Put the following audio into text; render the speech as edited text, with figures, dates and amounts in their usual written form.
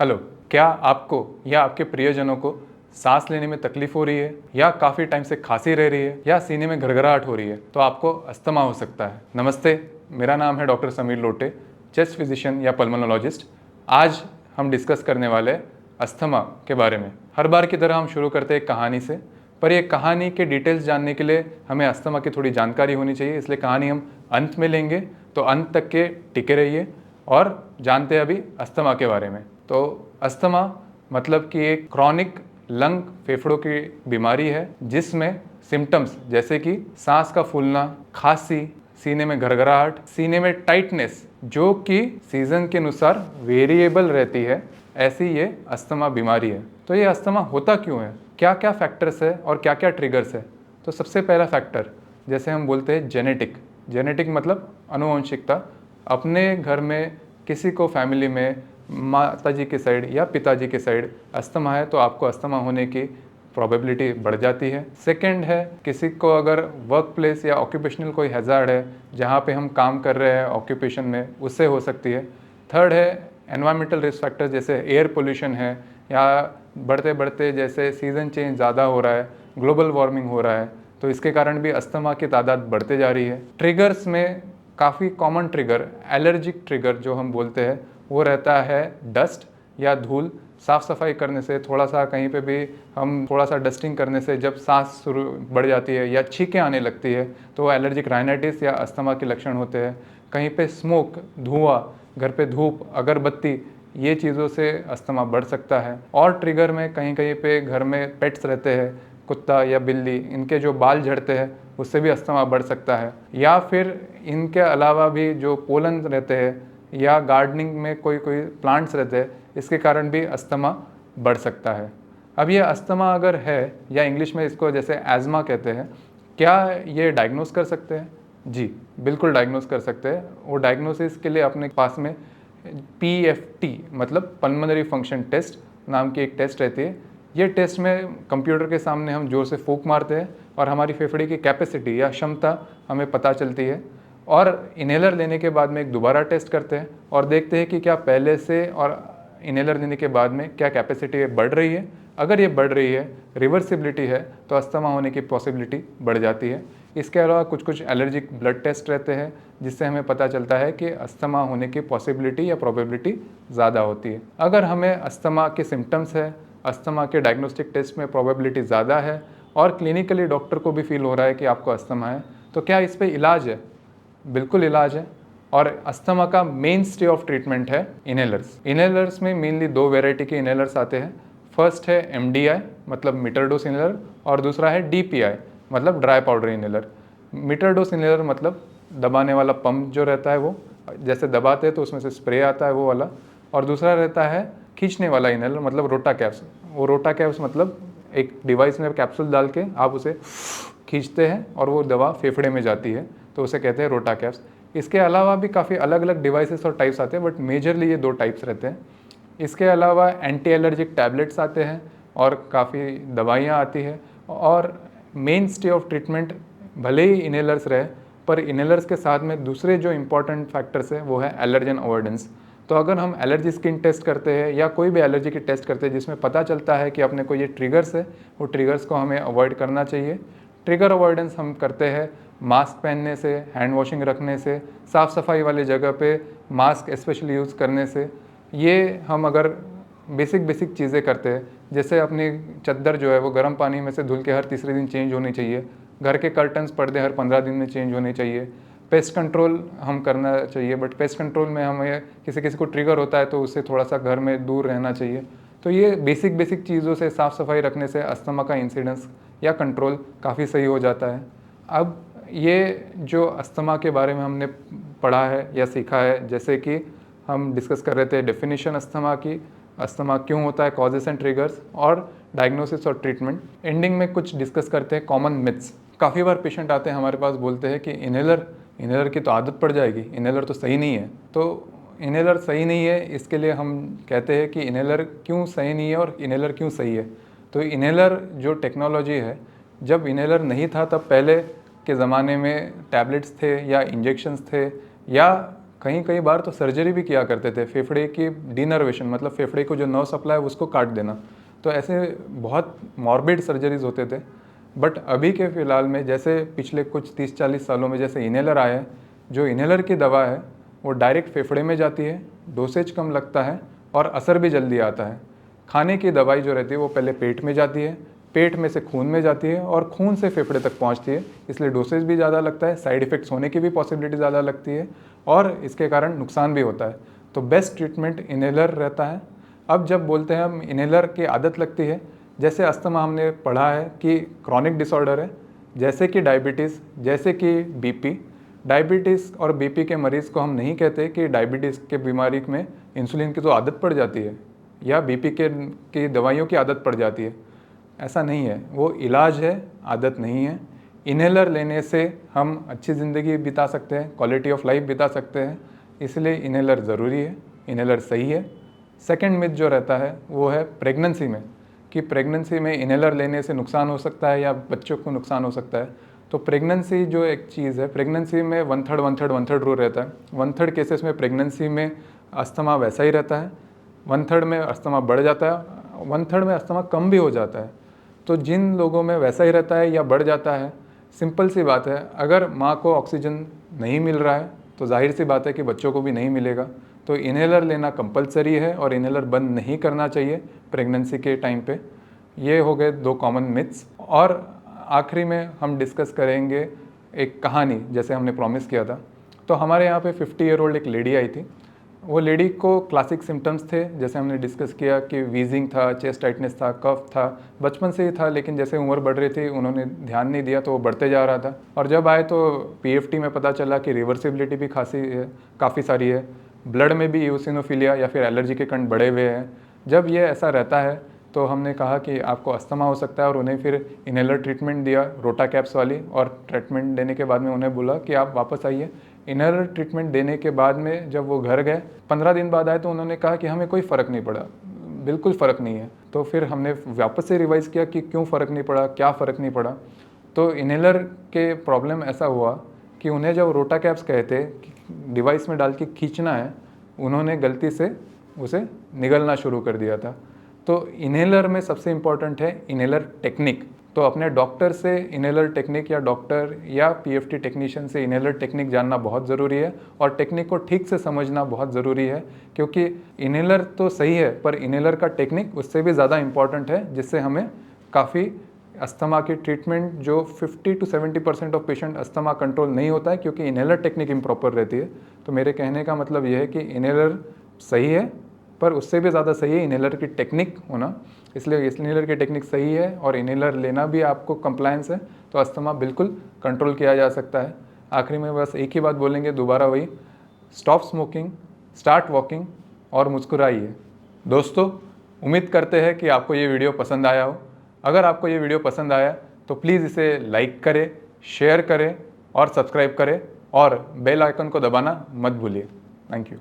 Hello, क्या आपको या आपके प्रियजनों को सांस लेने में तकलीफ हो रही है या काफ़ी टाइम से खांसी रह रही है या सीने में घरघराहट हो रही है तो आपको अस्थमा हो सकता है। नमस्ते, मेरा नाम है डॉक्टर समीर लोटे, चेस्ट फिजिशियन या पल्मोनोलॉजिस्ट। आज हम डिस्कस करने वाले अस्थमा के बारे में। हर बार की तरह हम शुरू करते हैं एक कहानी से, पर ये कहानी के डिटेल्स जानने के लिए हमें अस्थमा की थोड़ी जानकारी होनी चाहिए, इसलिए कहानी हम अंत में लेंगे। तो अंत तक के टिके रहिए और जानते हैं अभी अस्थमा के बारे में। तो अस्थमा मतलब कि एक क्रॉनिक लंग फेफड़ों की बीमारी है जिसमें सिम्टम्स जैसे कि सांस का फूलना, खांसी, सीने में घरघराहट, सीने में टाइटनेस जो कि सीजन के अनुसार वेरिएबल रहती है, ऐसी ये अस्थमा बीमारी है। तो ये अस्थमा होता क्यों है, क्या क्या फैक्टर्स है और क्या क्या ट्रिगर्स है। तो सबसे पहला फैक्टर जैसे हम बोलते हैं जेनेटिक मतलब आनुवंशिकता। अपने घर में किसी को फैमिली में माताजी के साइड या पिताजी के साइड अस्थमा है तो आपको अस्थमा होने की प्रोबेबिलिटी बढ़ जाती है। सेकंड है, किसी को अगर वर्क प्लेस या ऑक्यूपेशनल कोई हैज़ार्ड है जहाँ पे हम काम कर रहे हैं ऑक्यूपेशन में, उससे हो सकती है। थर्ड है एनवायरमेंटल रिस्क फैक्टर, जैसे एयर पोल्यूशन है या बढ़ते बढ़ते जैसे सीज़न चेंज ज़्यादा हो रहा है, ग्लोबल वार्मिंग हो रहा है, तो इसके कारण भी अस्थमा की तादाद बढ़ते जा रही है। ट्रिगर्स में काफ़ी कॉमन ट्रिगर, एलर्जिक ट्रिगर जो हम बोलते हैं, वो रहता है डस्ट या धूल। साफ़ सफाई करने से, थोड़ा सा कहीं पे भी हम थोड़ा सा डस्टिंग करने से जब सांस शुरू बढ़ जाती है या छींकें आने लगती है तो वो एलर्जिक राइनाइटिस या अस्थमा के लक्षण होते हैं। कहीं पे स्मोक, धुआं, घर पे धूप, अगरबत्ती, ये चीज़ों से अस्थमा बढ़ सकता है। और ट्रिगर में कहीं कहीं पे घर में पेट्स रहते हैं, कुत्ता या बिल्ली, इनके जो बाल झड़ते हैं उससे भी अस्थमा बढ़ सकता है। या फिर इनके अलावा भी जो पोलन रहते हैं या गार्डनिंग में कोई कोई प्लांट्स रहते हैं, इसके कारण भी अस्थमा बढ़ सकता है। अब ये अस्थमा अगर है, या इंग्लिश में इसको जैसे एज़मा कहते हैं, क्या ये डायग्नोस कर सकते हैं? जी, बिल्कुल डायग्नोस कर सकते हैं। वो डायग्नोसिस के लिए अपने पास में PFT मतलब पल्मोनरी फंक्शन टेस्ट नाम की एक टेस्ट रहती है। ये टेस्ट में कंप्यूटर के सामने हम जोर से फूंक मारते हैं और हमारी फेफड़े की कैपेसिटी या क्षमता हमें पता चलती है। और इन्हेलर लेने के बाद में एक दोबारा टेस्ट करते हैं और देखते हैं कि क्या पहले से और इन्हेलर लेने के बाद में क्या कैपेसिटी बढ़ रही है। अगर ये बढ़ रही है, रिवर्सिबिलिटी है, तो अस्थमा होने की पॉसिबिलिटी बढ़ जाती है। इसके अलावा कुछ कुछ एलर्जिक ब्लड टेस्ट रहते हैं जिससे हमें पता चलता है कि अस्थमा होने की पॉसिबिलिटी या प्रोबेबिलिटी ज़्यादा होती है। अगर हमें अस्थमा के सिम्टम्स है, अस्थमा के डायग्नोस्टिक टेस्ट में प्रोबेबिलिटी ज़्यादा है और क्लिनिकली डॉक्टर को भी फील हो रहा है कि आपको अस्थमा है, तो क्या इस पर इलाज है? बिल्कुल इलाज है। और अस्थमा का मेन स्टे ऑफ ट्रीटमेंट है इनहेलर्स में मेनली दो वेराइटी के इनहेलर्स आते हैं। फर्स्ट है MDI मतलब मीटर डोज इनहेलर और दूसरा है DPI मतलब dry powder inhaler. Meter dose inhaler मतलब दबाने वाला पंप जो रहता है, वो जैसे दबाते हैं तो उसमें से स्प्रे आता है वो वाला। और दूसरा रहता है खींचने वाला इनहेलर मतलब रोटा कैप्स। वो रोटा कैप्स मतलब एक डिवाइस में कैप्सूल डाल के आप उसे खींचते हैं और वो दवा फेफड़े में जाती है, तो उसे कहते हैं रोटा कैप्स। इसके अलावा भी काफ़ी अलग अलग डिवाइसेस और टाइप्स आते हैं, बट मेजरली ये दो टाइप्स रहते हैं। इसके अलावा एंटी एलर्जिक टैबलेट्स आते हैं और काफ़ी दवाइयाँ आती है। और मेन स्टे ऑफ ट्रीटमेंट भले ही इनहेलर्स रहे, पर इनहेलर्स के साथ में दूसरे जो इंपॉर्टेंट फैक्टर्स है वो है एलर्जन अवॉइडेंस। तो अगर हम एलर्जी स्किन टेस्ट करते हैं या कोई भी एलर्जी की टेस्ट करते हैं जिसमें पता चलता है कि अपने को ये ट्रिगर्स है, वो ट्रिगर्स को हमें अवॉइड करना चाहिए। ट्रिगर अवॉइडेंस हम करते हैं मास्क पहनने से, हैंड वॉशिंग रखने से, साफ़ सफाई वाली जगह पे मास्क स्पेशली यूज़ करने से। ये हम अगर बेसिक चीज़ें करते हैं, जैसे अपनी चद्दर जो है वो गर्म पानी में से धुल के हर तीसरे दिन चेंज होनी चाहिए, घर के कर्टन्स पर्दे हर 15 दिन में चेंज होने चाहिए, पेस्ट कंट्रोल हम करना चाहिए, बट पेस्ट कंट्रोल में हमें किसी किसी को ट्रिगर होता है तो उससे थोड़ा सा घर में दूर रहना चाहिए। तो ये बेसिक चीज़ों से साफ़ सफाई रखने से अस्थमा का इंसिडेंस या कंट्रोल काफ़ी सही हो जाता है। अब ये जो अस्थमा के बारे में हमने पढ़ा है या सीखा है, जैसे कि हम डिस्कस कर रहे थे डेफिनेशन अस्थमा की, अस्थमा क्यों होता है, कॉजेस एंड ट्रिगर्स, और डायग्नोसिस और ट्रीटमेंट। एंडिंग में कुछ डिस्कस करते हैं कॉमन मिथ्स। काफ़ी बार पेशेंट आते हैं हमारे पास, बोलते हैं कि इनहेलर की तो आदत पड़ जाएगी, इनहेलर तो सही नहीं है। तो इनहेलर सही नहीं है, इसके लिए हम कहते हैं कि इनहेलर क्यों सही नहीं है और इनहेलर क्यों सही है। तो इनहेलर जो टेक्नोलॉजी है, जब इनहेलर नहीं था तब पहले के ज़माने में टैबलेट्स थे या इंजेक्शंस थे या कई कई बार तो सर्जरी भी किया करते थे, फेफड़े की डीनर्वेशन, मतलब फेफड़े को जो नर्व सप्लाई है उसको काट देना। तो ऐसे बहुत मॉर्बिड सर्जरीज होते थे। बट अभी के फ़िलहाल में जैसे पिछले कुछ 30-40 सालों में जैसे इन्हेलर आए हैं, जो इन्हेलर की दवा है वो डायरेक्ट फेफड़े में जाती है, डोसेज कम लगता है और असर भी जल्दी आता है। खाने की दवाई जो रहती है वो पहले पेट में जाती है, पेट में से खून में जाती है और खून से फेफड़े तक पहुंचती है, इसलिए डोसेज भी ज़्यादा लगता है, साइड इफ़ेक्ट्स होने की भी पॉसिबिलिटी ज़्यादा लगती है और इसके कारण नुकसान भी होता है। तो बेस्ट ट्रीटमेंट इन्हेलर रहता है। अब जब बोलते हैं हम इन्हेलर की आदत लगती है, जैसे अस्थमा हमने पढ़ा है कि क्रॉनिक डिसऑर्डर है, जैसे कि डायबिटीज़, जैसे कि बीपी। डायबिटीज़ और बीपी के मरीज़ को हम नहीं कहते कि डायबिटीज़ के बीमारी में इंसुलिन की तो आदत पड़ जाती है या बीपी की दवाइयों की आदत पड़ जाती है, ऐसा नहीं है। वो इलाज है, आदत नहीं है। इन्हेलर लेने से हम अच्छी ज़िंदगी बिता सकते हैं, क्वालिटी ऑफ लाइफ बिता सकते हैं, इसलिए इन्हेलर ज़रूरी है, इन्हेलर सही है। सेकंड मिथ जो रहता है वो है प्रेगनेंसी में, कि प्रेगनेंसी में इन्हेलर लेने से नुकसान हो सकता है या बच्चों को नुकसान हो सकता है। तो प्रेगनेंसी जो एक चीज़ है, प्रेगनेंसी में 1/3 रूल रहता है। 1/3 केसेस में प्रेगनेंसी में अस्थमा वैसा ही रहता है, 1/3 में अस्थमा बढ़ जाता है, 1/3 में अस्थमा कम भी हो जाता है। तो जिन लोगों में वैसा ही रहता है या बढ़ जाता है, सिंपल सी बात है, अगर माँ को ऑक्सीजन नहीं मिल रहा है तो जाहिर सी बात है कि बच्चों को भी नहीं मिलेगा। तो इन्हेलर लेना कंपलसरी है और इन्हेलर बंद नहीं करना चाहिए प्रेगनेंसी के टाइम पे। ये हो गए 2 कॉमन मिथ्स। और आखिरी में हम डिस्कस करेंगे एक कहानी, जैसे हमने प्रॉमिस किया था। तो हमारे यहाँ पे 50 ईयर ओल्ड एक लेडी आई थी। वो लेडी को क्लासिक सिम्टम्स थे, जैसे हमने डिस्कस किया कि वीजिंग था, चेस्ट टाइटनेस था, कफ था, बचपन से ही था, लेकिन जैसे उम्र बढ़ रही थी उन्होंने ध्यान नहीं दिया तो वो बढ़ते जा रहा था। और जब आए तो पीएफटी में पता चला कि रिवर्सिबिलिटी भी काफ़ी सारी है, ब्लड में भी ईओसिनोफिलिया या फिर एलर्जी के कण बढ़े हुए हैं। जब ये ऐसा रहता है तो हमने कहा कि आपको अस्थमा हो सकता है और उन्हें फिर इन्हेलर ट्रीटमेंट दिया, रोटा कैप्स वाली, और ट्रीटमेंट देने के बाद में उन्हें बोला कि आप वापस आइए। इन्हेलर ट्रीटमेंट देने के बाद में जब वो घर गए, 15 दिन बाद आए तो उन्होंने कहा कि हमें कोई फ़र्क नहीं पड़ा, बिल्कुल फ़र्क नहीं है। तो फिर हमने वापस से रिवाइज़ किया कि क्यों फ़र्क नहीं पड़ा, क्या फ़र्क नहीं पड़ा। तो इन्हेलर के प्रॉब्लम ऐसा हुआ कि उन्हें जब रोटा कैप्स कहते डिवाइस में डाल के खींचना है, उन्होंने गलती से उसे निगलना शुरू कर दिया था। तो इन्हेलर में सबसे इम्पॉर्टेंट है इन्हेलर टेक्निक। तो अपने डॉक्टर से इन्हेलर टेक्निक या डॉक्टर या पीएफटी टेक्नीशियन से इन्हेलर टेक्निक जानना बहुत ज़रूरी है और टेक्निक को ठीक से समझना बहुत ज़रूरी है, क्योंकि इन्हेलर तो सही है पर इन्हेलर का टेक्निक उससे भी ज़्यादा इम्पॉर्टेंट है, जिससे हमें काफ़ी अस्थमा की ट्रीटमेंट जो 50 to 70% of patient asthma control नहीं होता है क्योंकि इन्हेलर टेक्निक इम्प्रॉपर रहती है। तो मेरे कहने का मतलब यह है कि इन्हेलर सही है पर उससे भी ज़्यादा सही है इन्हेलर की टेक्निक होना। इसलिए इन्हेलर की टेक्निक सही है और इन्हेलर लेना भी आपको कंप्लायंस है तो अस्थमा बिल्कुल कंट्रोल किया जा सकता है। आखिरी में बस एक ही बात बोलेंगे, दोबारा वही, स्टॉप स्मोकिंग, स्टार्ट वॉकिंग और मुस्कुराइए। दोस्तों, उम्मीद करते हैं कि आपको ये वीडियो पसंद आया हो। अगर आपको ये वीडियो पसंद आया तो प्लीज़ इसे लाइक करें, शेयर करें और सब्सक्राइब करें और बेल आइकन को दबाना मत भूलिए। Thank you.